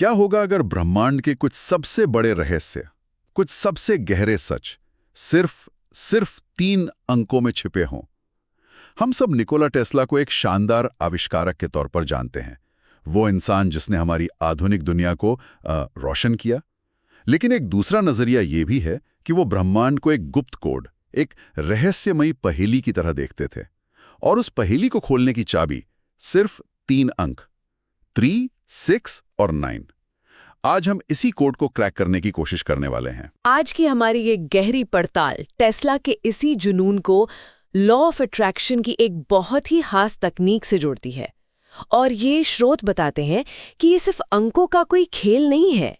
क्या होगा अगर ब्रह्मांड के कुछ सबसे बड़े रहस्य, कुछ सबसे गहरे सच सिर्फ 3 अंकों में छिपे हों? हम सब निकोला टेस्ला को एक शानदार आविष्कारक के तौर पर जानते हैं, वो इंसान जिसने हमारी आधुनिक दुनिया को रोशन किया। लेकिन एक दूसरा नजरिया ये भी है कि वो ब्रह्मांड को एक गुप्त कोड, एक रहस्यमयी पहेली की तरह देखते थे, और उस पहेली को खोलने की चाबी सिर्फ 3 अंक, 3, 6 और 9। आज हम इसी कोड को क्रैक करने की कोशिश करने वाले हैं। आज की हमारी ये गहरी पड़ताल टेस्ला के इसी जुनून को लॉ ऑफ अट्रैक्शन की एक बहुत ही खास तकनीक से जोड़ती है। और ये स्रोत बताते हैं कि ये सिर्फ अंकों का कोई खेल नहीं है।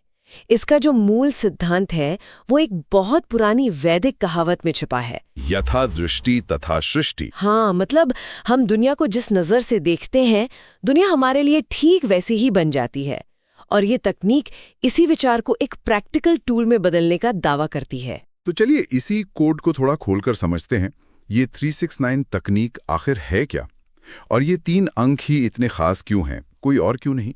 इसका जो मूल सिद्धांत है वो एक बहुत पुरानी वैदिक कहावत में छिपा है, यथा दृष्टि तथा सृष्टि। हाँ, मतलब हम दुनिया को जिस नजर से देखते हैं, दुनिया हमारे लिए ठीक वैसी ही बन जाती है। और ये तकनीक इसी विचार को एक प्रैक्टिकल टूल में बदलने का दावा करती है। तो चलिए इसी कोड को थोड़ा खोलकर समझते हैं। ये 369 तकनीक आखिर है क्या, और ये 3 अंक ही इतने खास क्यों हैं, कोई और क्यों नहीं?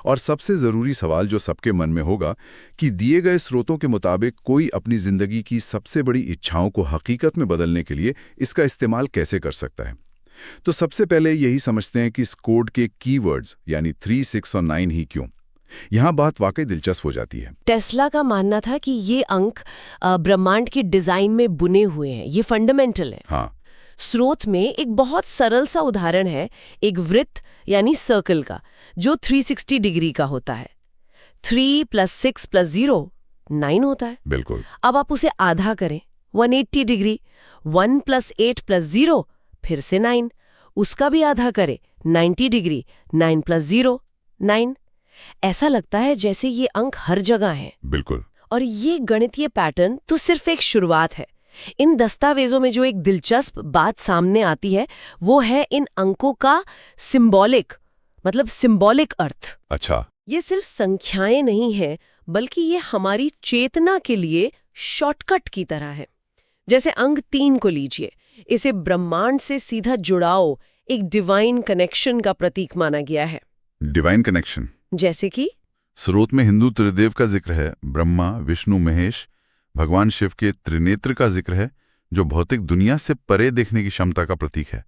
और सबसे जरूरी सवाल जो सबके मन में होगा कि दिए गए स्रोतों के मुताबिक कोई अपनी जिंदगी की सबसे बड़ी इच्छाओं को हकीकत में बदलने के लिए इसका इस्तेमाल कैसे कर सकता है। तो सबसे पहले यही समझते हैं कि इस कोड के कीवर्ड्स यानी 3, 6 और 9 ही क्यों। यहाँ बात वाकई दिलचस्प हो जाती है। टेस्ला का मानना था कि ये अंक ब्रह्मांड के डिजाइन में बुने हुए हैं, ये फंडामेंटल है। हाँ। स्रोत में एक बहुत सरल सा उदाहरण है, एक वृत्त यानी सर्कल का, जो 360 डिग्री का होता है। 3 + 6 + 0 9 होता है। बिल्कुल। अब आप उसे आधा करें, 180 डिग्री। 1 + 8 + 0 फिर से 9, उसका भी आधा करें, 90 डिग्री। 9 + 0 9। ऐसा लगता है जैसे ये अंक हर जगह हैं। बिल्कुल। और ये गणितीय पैटर्न तो सिर्फ एक शुरुआत है। इन दस्तावेजों में जो एक दिलचस्प बात सामने आती है वो है इन अंकों का सिंबॉलिक अर्थ। अच्छा। ये सिर्फ संख्याएं नहीं है, बल्कि ये हमारी चेतना के लिए शॉर्टकट की तरह है। जैसे अंक 3 को लीजिए, इसे ब्रह्मांड से सीधा जुड़ाव, एक डिवाइन कनेक्शन का प्रतीक माना गया है। डिवाइन कनेक्शन जैसे कि स्रोत में हिंदू त्रिदेव का जिक्र है, ब्रह्मा, विष्णु, महेश। भगवान शिव के त्रिनेत्र का जिक्र है, जो भौतिक दुनिया से परे देखने की क्षमता का प्रतीक है।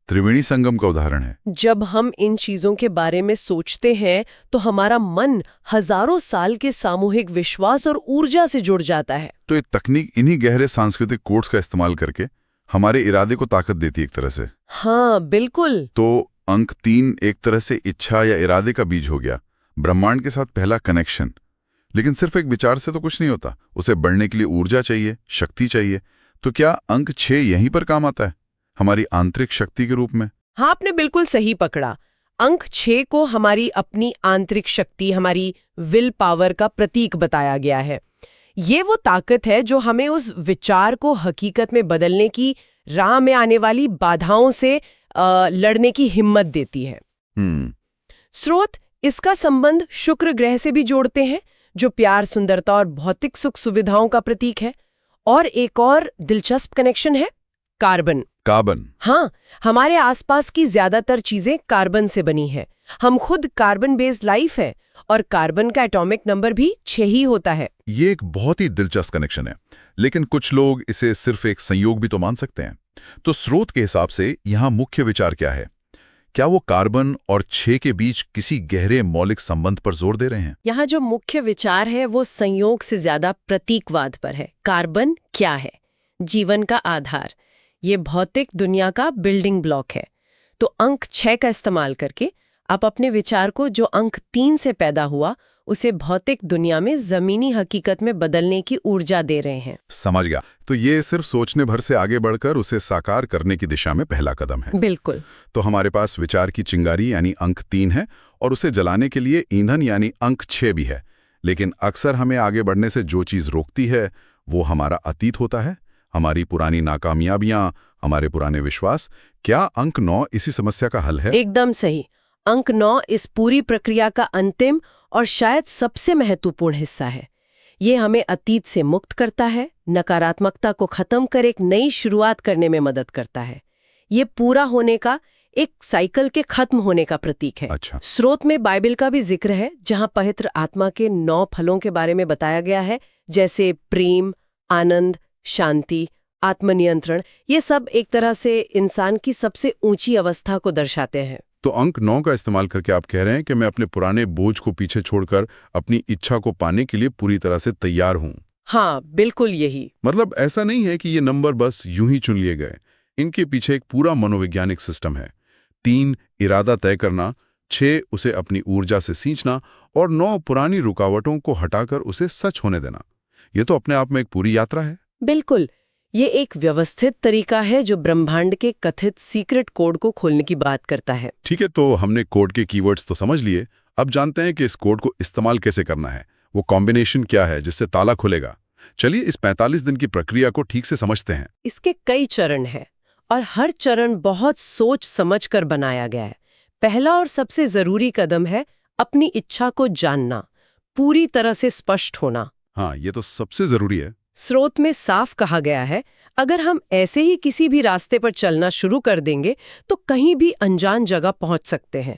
त्रिवेणी संगम का उदाहरण है। जब हम इन चीजों के बारे में सोचते हैं तो हमारा मन हजारों साल के सामूहिक विश्वास और ऊर्जा से जुड़ जाता है। तो ये तकनीक इन्हीं गहरे सांस्कृतिक कोड्स का इस्तेमाल करके हमारे इरादे को ताकत देती है एक तरह से। हाँ, बिल्कुल। तो अंक 3 एक तरह से इच्छा या इरादे का बीज हो गया, ब्रह्मांड के साथ पहला कनेक्शन। लेकिन सिर्फ एक विचार से तो कुछ नहीं होता, उसे बढ़ने के लिए ऊर्जा चाहिए, शक्ति चाहिए। तो क्या अंक 6 यहीं पर काम आता है, हमारी आंतरिक शक्ति के रूप में? हाँ, आपने बिल्कुल सही पकड़ा। अंक 6 को हमारी अपनी आंतरिक शक्ति, हमारी विल पावर का प्रतीक बताया गया है। ये वो ताकत है जो हमें उस विचार को हकीकत में बदलने की राह में आने वाली बाधाओं से लड़ने की हिम्मत देती है। स्रोत इसका संबंध शुक्र ग्रह से भी जोड़ते हैं, जो प्यार, सुंदरता और भौतिक सुख सुविधाओं का प्रतीक है। और एक और दिलचस्प कनेक्शन है कार्बन। हाँ, हमारे आसपास की ज्यादातर चीजें कार्बन से बनी है। हम खुद कार्बन बेस्ड लाइफ है, और कार्बन का एटॉमिक नंबर भी 6 ही होता है। ये एक बहुत ही दिलचस्प कनेक्शन है, लेकिन कुछ लोग इसे सिर्फ एक संयोग भी तो मान सकते हैं। तो स्रोत के हिसाब से यहाँ मुख्य विचार क्या है? क्या वो कार्बन और 6 के बीच किसी गहरे मौलिक संबंध पर जोर दे रहे हैं? यहाँ जो मुख्य विचार है वो संयोग से ज्यादा प्रतीकवाद पर है। कार्बन क्या है? जीवन का आधार, ये भौतिक दुनिया का बिल्डिंग ब्लॉक है। तो अंक 6 का इस्तेमाल करके आप अपने विचार को, जो अंक 3 से पैदा हुआ, उसे भौतिक दुनिया में जमीनी हकीकत में बदलने की ऊर्जा दे रहे हैं। समझ गया। तो ये सिर्फ सोचने भर से आगे बढ़कर उसे साकार करने की दिशा में पहला कदम है। बिल्कुल। तो हमारे पास विचार की चिंगारी यानी अंक 3 है, और उसे जलाने के लिए ईंधन यानी अंक 6 भी है। लेकिन अक्सर हमें आगे बढ़ने से जो चीज रोकती है वो हमारा अतीत होता है, हमारी पुरानी नाकामयाबियां, हमारे पुराने विश्वास। क्या अंक 9 इसी समस्या का हल है? एकदम सही। अंक 9 इस पूरी प्रक्रिया का अंतिम और शायद सबसे महत्वपूर्ण हिस्सा है। ये हमें अतीत से मुक्त करता है, नकारात्मकता को खत्म कर एक नई शुरुआत करने में मदद करता है। ये पूरा होने का एक साइकिल के खत्म होने का प्रतीक है। अच्छा। स्रोत में बाइबल का भी जिक्र है, जहां पवित्र आत्मा के 9 फलों के बारे में बताया गया है, जैसे प्रेम, आनंद, शांति, आत्मनियंत्रण। ये सब एक तरह से इंसान की सबसे ऊंची अवस्था को दर्शाते हैं। तो अंक 9 का इस्तेमाल करके आप कह रहे हैं कि मैं अपने पुराने बोझ को पीछे छोड़कर अपनी इच्छा को पाने के लिए पूरी तरह से तैयार हूं। हाँ, बिल्कुल यही। मतलब ऐसा नहीं है कि ये नंबर बस यूं ही चुन लिए गए। इनके पीछे एक पूरा मनोवैज्ञानिक सिस्टम है। 3 इरादा तय करना, 6 उसे अपनी ऊर्जा से सींचना और 9 पुरानी रुकावटों को हटाकर उसे सच होने देना। ये तो अपने आप में एक पूरी यात्रा है। बिल्कुल, ये एक व्यवस्थित तरीका है जो ब्रह्मांड के कथित सीक्रेट कोड को खोलने की बात करता है। ठीक है, तो हमने कोड के कीवर्ड्स तो समझ लिए। अब जानते हैं कि इस कोड को इस्तेमाल कैसे करना है। वो कॉम्बिनेशन क्या है जिससे ताला खुलेगा। चलिए इस 45 दिन की प्रक्रिया को ठीक से समझते हैं। इसके कई चरण हैं और हर चरण बहुत सोच समझ कर बनाया गया है। पहला और सबसे जरूरी कदम है अपनी इच्छा को जानना, पूरी तरह से स्पष्ट होना। हाँ, ये तो सबसे जरूरी है। स्रोत में साफ कहा गया है, अगर हम ऐसे ही किसी भी रास्ते पर चलना शुरू कर देंगे तो कहीं भी अनजान जगह पहुंच सकते हैं।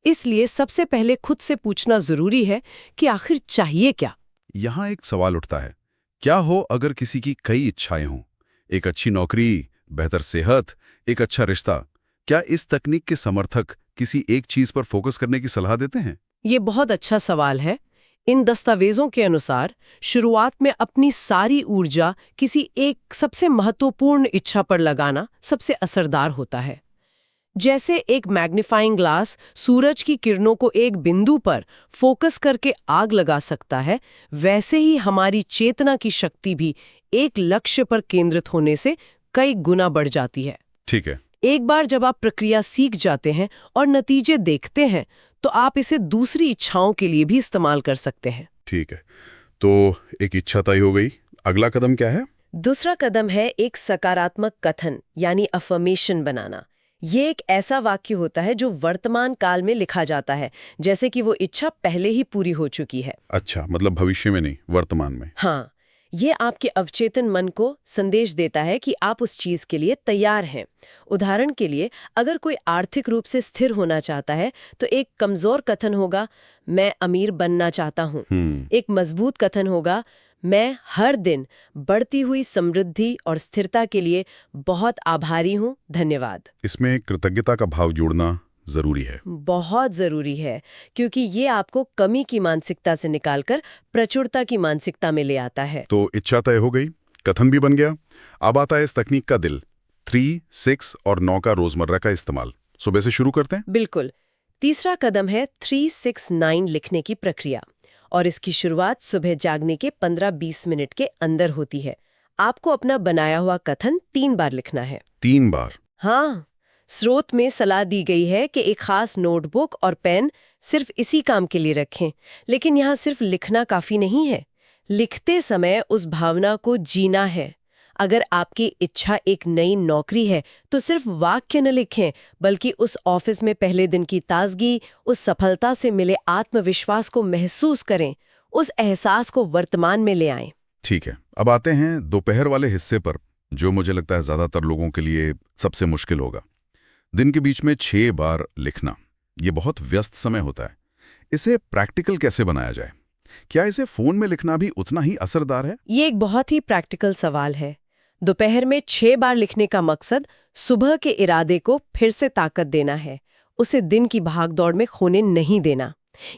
इसलिए सबसे पहले खुद से पूछना जरूरी है कि आखिर चाहिए क्या। यहाँ एक सवाल उठता है, क्या हो अगर किसी की कई इच्छाएं हों? एक अच्छी नौकरी, बेहतर सेहत, एक अच्छा रिश्ता। क्या इस तकनीक के समर्थक किसी एक चीज पर फोकस करने की सलाह देते हैं? ये बहुत अच्छा सवाल है। इन दस्तावेजों के अनुसार शुरुआत में अपनी सारी ऊर्जा किसी एक सबसे महत्वपूर्ण इच्छा पर लगाना सबसे असरदार होता है। जैसे एक मैग्नीफाइंग ग्लास सूरज की किरणों को एक बिंदु पर फोकस करके आग लगा सकता है, वैसे ही हमारी चेतना की शक्ति भी एक लक्ष्य पर केंद्रित होने से कई गुना बढ़ जाती है। ठीक है। एक बार जब आप प्रक्रिया सीख जाते हैं और नतीजे देखते हैं, तो आप इसे दूसरी इच्छाओं के लिए भी इस्तेमाल कर सकते हैं। ठीक है, तो एक इच्छा तय हो गई। अगला कदम क्या है? दूसरा कदम है एक सकारात्मक कथन यानी अफर्मेशन बनाना। ये एक ऐसा वाक्य होता है जो वर्तमान काल में लिखा जाता है, जैसे कि वो इच्छा पहले ही पूरी हो चुकी है। अच्छा, मतलब भविष्य में नहीं, वर्तमान में। हाँ, ये आपके अवचेतन मन को संदेश देता है कि आप उस चीज के लिए तैयार हैं। उदाहरण के लिए, अगर कोई आर्थिक रूप से स्थिर होना चाहता है तो एक कमजोर कथन होगा, मैं अमीर बनना चाहता हूँ। एक मजबूत कथन होगा, मैं हर दिन बढ़ती हुई समृद्धि और स्थिरता के लिए बहुत आभारी हूँ, धन्यवाद। इसमें कृतज्ञता का भाव जोड़ना जरूरी है। बहुत जरूरी है, क्योंकि ये आपको कमी की मानसिकता से निकालकर प्रचुरता की मानसिकता में ले आता है। तो इच्छा तय हो गई, कथन भी बन गया। अब आता है इस तकनीक का दिल, 3, 6 और 9 का रोजमर्रा का इस्तेमाल। सुबह से शुरू करते हैं। बिल्कुल। तीसरा कदम है 369 लिखने की प्रक्रिया, और इसकी शुरुआत सुबह जागने के 15-20 मिनट के अंदर होती है। आपको अपना बनाया हुआ कथन 3 बार लिखना है। 3 बार? हाँ, स्रोत में सलाह दी गई है कि एक खास नोटबुक और पेन सिर्फ इसी काम के लिए रखें। लेकिन यहाँ सिर्फ लिखना काफी नहीं है, लिखते समय उस भावना को जीना है। अगर आपकी इच्छा एक नई नौकरी है तो सिर्फ वाक्य न लिखें, बल्कि उस ऑफिस में पहले दिन की ताजगी, उस सफलता से मिले आत्मविश्वास को महसूस करें, उस एहसास को वर्तमान में ले आएं। ठीक है, अब आते हैं दोपहर वाले हिस्से पर, जो मुझे लगता है ज्यादातर लोगों के लिए सबसे मुश्किल होगा। दिन के बीच में 6 बार लिखना, ये बहुत व्यस्त समय होता है। इसे प्रैक्टिकल कैसे बनाया जाए? क्या इसे फोन में लिखना भी उतना ही असरदार है? ये एक बहुत ही प्रैक्टिकल सवाल है। दोपहर में 6 बार लिखने का मकसद सुबह के इरादे को फिर से ताकत देना है, उसे दिन की भागदौड़ में खोने नहीं देना।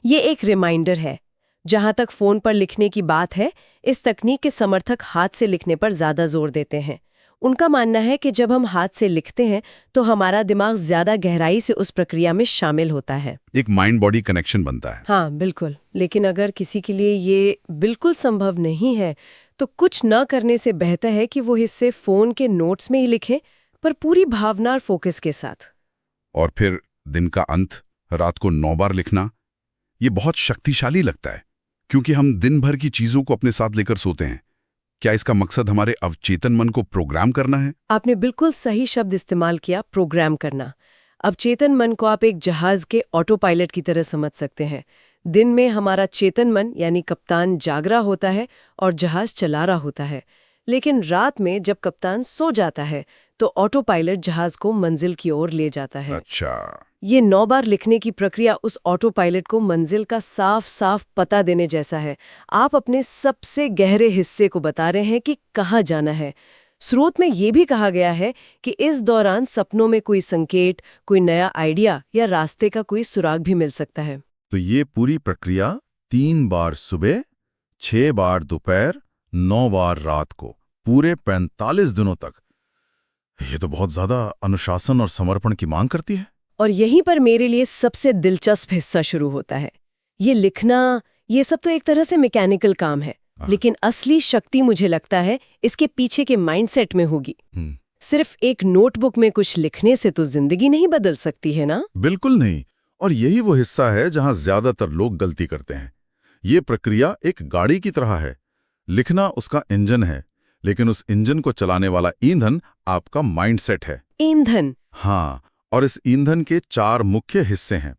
ये एक रिमाइंडर है। जहां तक फोन पर लिखने की बात है, इस तकनीक के समर्थक हाथ से लिखने पर ज्यादा जोर देते हैं। उनका मानना है कि जब हम हाथ से लिखते हैं तो हमारा दिमाग ज्यादा गहराई से उस प्रक्रिया में शामिल होता है, एक माइंड बॉडी कनेक्शन बनता है। हाँ बिल्कुल। लेकिन अगर किसी के लिए ये बिल्कुल संभव नहीं है तो कुछ न करने से बेहतर है कि वो हिस्से फोन के नोट्स में ही लिखें, पर पूरी भावना और फोकस के साथ। और फिर दिन का अंत, रात को 9 बार लिखना, ये बहुत शक्तिशाली लगता है, क्योंकि हम दिन भर की चीजों को अपने साथ लेकर सोते हैं। क्या इसका मकसद हमारे अवचेतन मन को प्रोग्राम करना है? आपने बिल्कुल सही शब्द इस्तेमाल किया, प्रोग्राम करना। अवचेतन मन को आप एक जहाज के ऑटो पायलट की तरह समझ सकते हैं। दिन में हमारा चेतन मन यानी कप्तान जाग रहा होता है और जहाज चला रहा होता है, लेकिन रात में जब कप्तान सो जाता है तो ऑटो पायलट जहाज को मंजिल की ओर ले जाता है। अच्छा। ये 9 बार लिखने की प्रक्रिया उस ऑटो पायलट को मंजिल का साफ साफ पता देने जैसा है। आप अपने सबसे गहरे हिस्से को बता रहे हैं कि कहाँ जाना है। स्रोत में ये भी कहा गया है कि इस दौरान सपनों में कोई संकेत, कोई नया आइडिया या रास्ते का कोई सुराग भी मिल सकता है। तो ये पूरी प्रक्रिया 3 बार सुबह, 6 बार दोपहर, 9 बार रात को, पूरे 45 दिनों तक। ये तो बहुत ज्यादा अनुशासन और समर्पण की मांग करती है। और यहीं पर मेरे लिए सबसे दिलचस्प हिस्सा शुरू होता है। ये लिखना, ये सब तो एक तरह से मैकेनिकल काम है, लेकिन असली शक्ति मुझे लगता है इसके पीछे के माइंडसेट में होगी। सिर्फ एक नोटबुक में कुछ लिखने से तो जिंदगी नहीं बदल सकती है ना? बिल्कुल नहीं। और यही वो हिस्सा है जहां ज्यादातर लोग गलती करते हैं। ये प्रक्रिया एक गाड़ी की तरह है। लिखना उसका इंजन है, लेकिन उस इंजन को चलाने वाला ईंधन आपका माइंडसेट है। ईंधन? हाँ, और इस ईंधन के 4 मुख्य हिस्से हैं।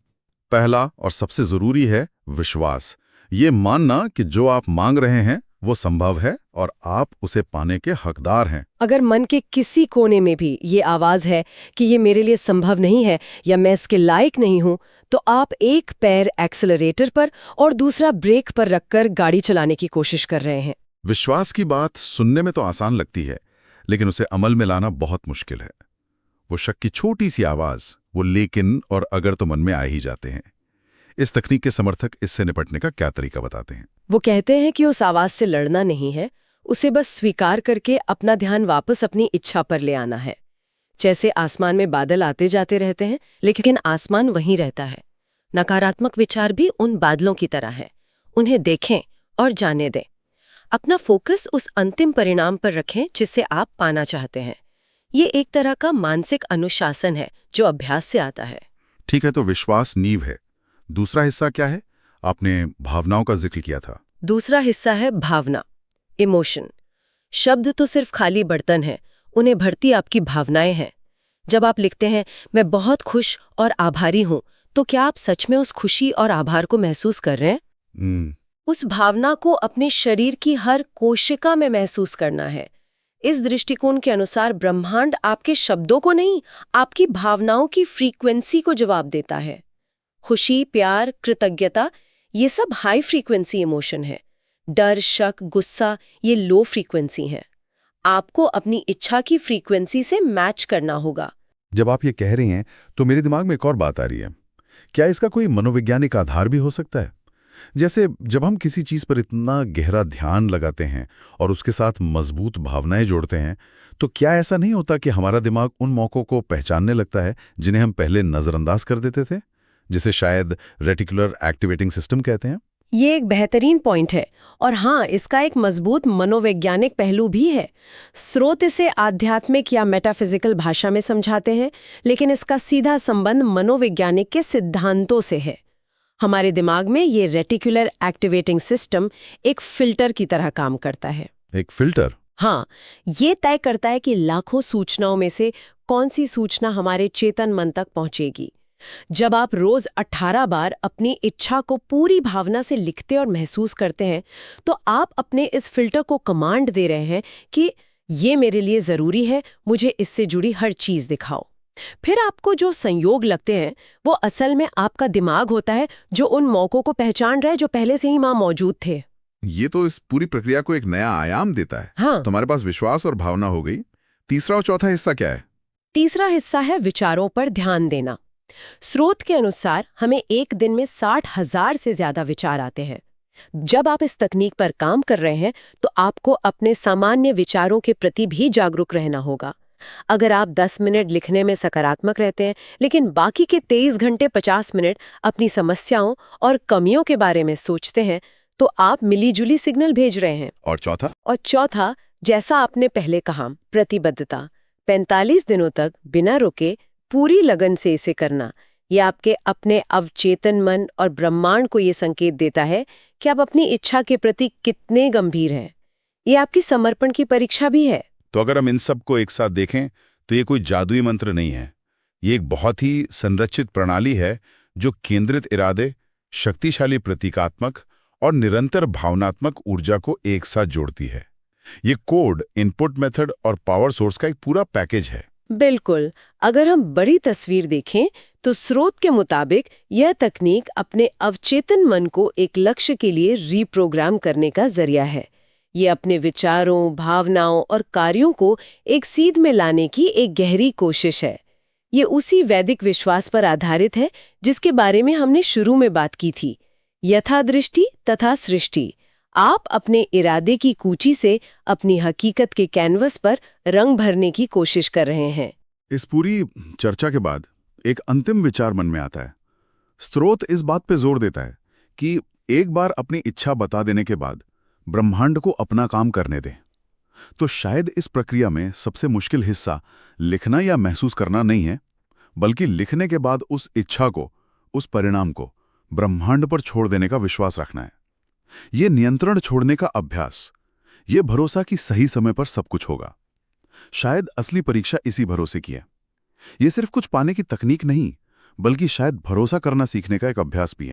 पहला और सबसे जरूरी है विश्वास। ये मानना कि जो आप मांग रहे हैं वो संभव है और आप उसे पाने के हकदार हैं। अगर मन के किसी कोने में भी ये आवाज है कि ये मेरे लिए संभव नहीं है या मैं इसके लायक नहीं हूं, तो आप एक पैर एक्सेलरेटर पर और दूसरा ब्रेक पर रखकर गाड़ी चलाने की कोशिश कर रहे हैं। विश्वास की बात सुनने में तो आसान लगती है, लेकिन उसे अमल में लाना बहुत मुश्किल है। वो शक की छोटी सी आवाज, वो लेकिन और अगर तो मन में आ ही जाते हैं। इस तकनीक के समर्थक इससे निपटने का क्या तरीका बताते हैं? वो कहते हैं कि उस आवाज से लड़ना नहीं है, उसे बस स्वीकार करके अपना ध्यान वापस अपनी इच्छा पर ले आना है। जैसे आसमान में बादल आते जाते रहते हैं, लेकिन आसमान वहीं रहता है। नकारात्मक विचार भी उन बादलों की तरह हैं। उन्हें देखें और जाने दें। अपना फोकस उस अंतिम परिणाम पर रखें जिसे आप पाना चाहते हैं। ये एक तरह का मानसिक अनुशासन है जो अभ्यास से आता है। ठीक है, तो विश्वास नींव है। दूसरा हिस्सा क्या है? आपने भावनाओं का जिक्र किया था। दूसरा हिस्सा है भावना, इमोशन। शब्द तो सिर्फ खाली बर्तन है, उन्हें भरती आपकी भावनाएं हैं। जब आप लिखते हैं मैं बहुत खुश और आभारी हूं, तो क्या आप सच में उस खुशी और आभार को महसूस कर रहे हैं? उस भावना को अपने शरीर की हर कोशिका में महसूस करना है। इस दृष्टिकोण के अनुसार ब्रह्मांड आपके शब्दों को नहीं, आपकी भावनाओं की फ्रीक्वेंसी को जवाब देता है। खुशी, प्यार, कृतज्ञता, ये सब हाई फ्रीक्वेंसी इमोशन है। डर, शक, गुस्सा, ये लो फ्रीक्वेंसी हैं। आपको अपनी इच्छा की फ्रीक्वेंसी से मैच करना होगा। जब आप ये कह रही हैं, तो मेरे दिमाग में एक और बात आ रही है। क्या इसका कोई मनोवैज्ञानिक आधार भी हो सकता है? जैसे जब हम किसी चीज पर इतना गहरा ध्यान लगाते हैं और उसके साथ मजबूत भावनाएं जोड़ते हैं, तो क्या ऐसा नहीं होता कि हमारा दिमाग उन मौकों को पहचानने लगता है जिन्हें हम पहले नजरअंदाज कर देते थे, जिसे शायद रेटिकुलर एक्टिवेटिंग सिस्टम कहते हैं? ये एक बेहतरीन पॉइंट है। और हाँ, इसका एक मजबूत मनोवैज्ञानिक पहलू भी है। स्रोत इसे आध्यात्मिक या मेटाफिजिकल भाषा में समझाते हैं, लेकिन इसका सीधा संबंध मनोवैज्ञानिक के सिद्धांतों से है। हमारे दिमाग में ये रेटिकुलर एक्टिवेटिंग सिस्टम एक फिल्टर की तरह काम करता है। एक फिल्टर? हाँ, ये तय करता है कि लाखों सूचनाओं में से कौन सी सूचना हमारे चेतन मन तक पहुंचेगी। जब आप रोज 18 बार अपनी इच्छा को पूरी भावना से लिखते और महसूस करते हैं, तो आप अपने इस फिल्टर को कमांड दे रहे हैं कि ये मेरे लिए जरूरी है, मुझे इससे जुड़ी हर चीज दिखाओ। फिर आपको जो संयोग लगते हैं, वो असल में आपका दिमाग होता है जो उन मौकों को पहचान रहा है जो पहले से ही वहां मौजूद थे। ये तो इस पूरी प्रक्रिया को एक नया आयाम देता है। हाँ। तुम्हारे पास विश्वास और भावना हो गई। तीसरा और चौथा हिस्सा क्या है? तीसरा हिस्सा है विचारों पर ध्यान देना। स्रोत के अनुसार हमें एक दिन में 60,000 से ज्यादा विचार आते हैं। जब आप इस तकनीक पर काम कर रहे हैं, तो आपको अपने सामान्य विचारों के प्रति भी जागरूक रहना होगा। अगर आप 10 मिनट लिखने में सकारात्मक रहते हैं, लेकिन बाकी के 23 घंटे 50 मिनट अपनी समस्याओं और कमियों के बारे में सोचते हैं, तो आप मिलीजुली सिग्नल भेज रहे हैं। और चौथा? और चौथा, जैसा आपने पहले कहा, प्रतिबद्धता। 45 दिनों तक बिना रुके पूरी लगन से इसे करना। ये आपके अपने अवचेतन मन और ब्रह्मांड को ये संकेत देता है कि आप अपनी इच्छा के प्रति कितने गंभीर हैं। ये आपकी समर्पण की परीक्षा भी है। तो अगर हम इन सब को एक साथ देखें, तो ये कोई जादुई मंत्र नहीं है। ये एक बहुत ही संरचित प्रणाली है जो केंद्रित इरादे, शक्तिशाली प्रतीकात्मक और निरंतर भावनात्मक ऊर्जा को एक साथ जोड़ती है। ये कोड, इनपुट मेथड और पावर सोर्स का एक पूरा पैकेज है। बिल्कुल। अगर हम बड़ी तस्वीर देखें तो स्रोत के मुताबिक यह तकनीक अपने अवचेतन मन को एक लक्ष्य के लिए रीप्रोग्राम करने का जरिया है। ये अपने विचारों, भावनाओं और कार्यों को एक सीध में लाने की एक गहरी कोशिश है। ये उसी वैदिक विश्वास पर आधारित है जिसके बारे में हमने शुरू में बात की थी, यथादृष्टि तथा सृष्टि। आप अपने इरादे की कूची से अपनी हकीकत के कैनवस पर रंग भरने की कोशिश कर रहे हैं। इस पूरी चर्चा के बाद एक अंतिम विचार मन में आता है। स्रोत इस बात पे जोर देता है कि एक बार अपनी इच्छा बता देने के बाद ब्रह्मांड को अपना काम करने दें। तो शायद इस प्रक्रिया में सबसे मुश्किल हिस्सा लिखना या महसूस करना नहीं है, बल्कि लिखने के बाद उस इच्छा को, उस परिणाम को ब्रह्मांड पर छोड़ देने का विश्वास रखना है। ये नियंत्रण छोड़ने का अभ्यास, ये भरोसा कि सही समय पर सब कुछ होगा। शायद असली परीक्षा इसी भरोसे की है। ये सिर्फ कुछ पाने की तकनीक नहीं, बल्कि शायद भरोसा करना सीखने का एक अभ्यास भी है।